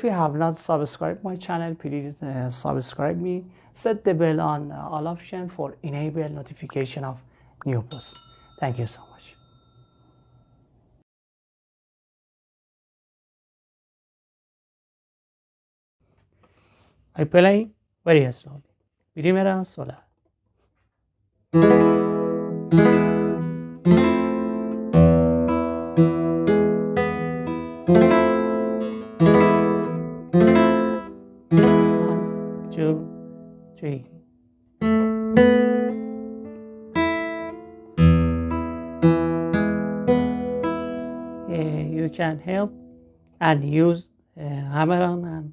if you have not subscribed my channel, please subscribe me. Set the bell on all option for enable notification of new posts. Thank you so much. I play very slowly. Primera, solea. You can help and use hammer-on and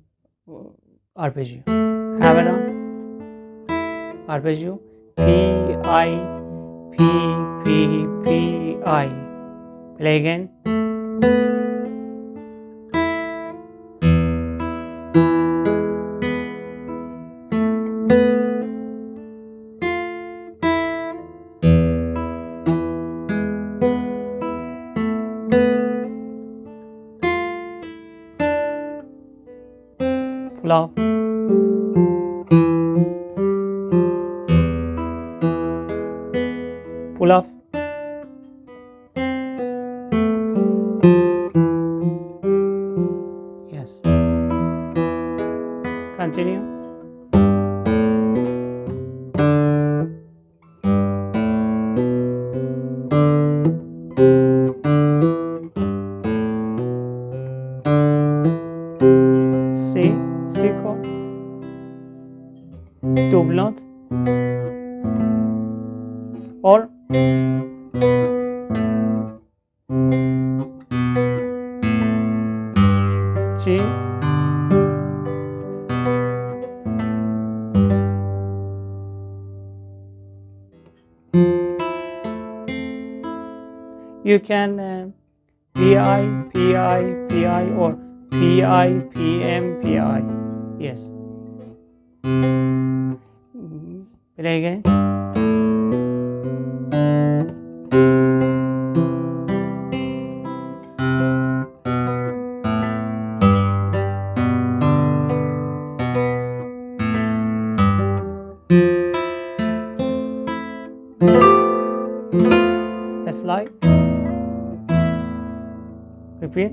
arpeggio. Hammer-on, arpeggio, P-I, P-P-P-I. Play again. Pull off. Pull off. Yes. Continue. C chord, double note, or G, you can P-I, P-I, P-I, or P-I, P-M, P-I. Yes. Play again. Slide. Repeat.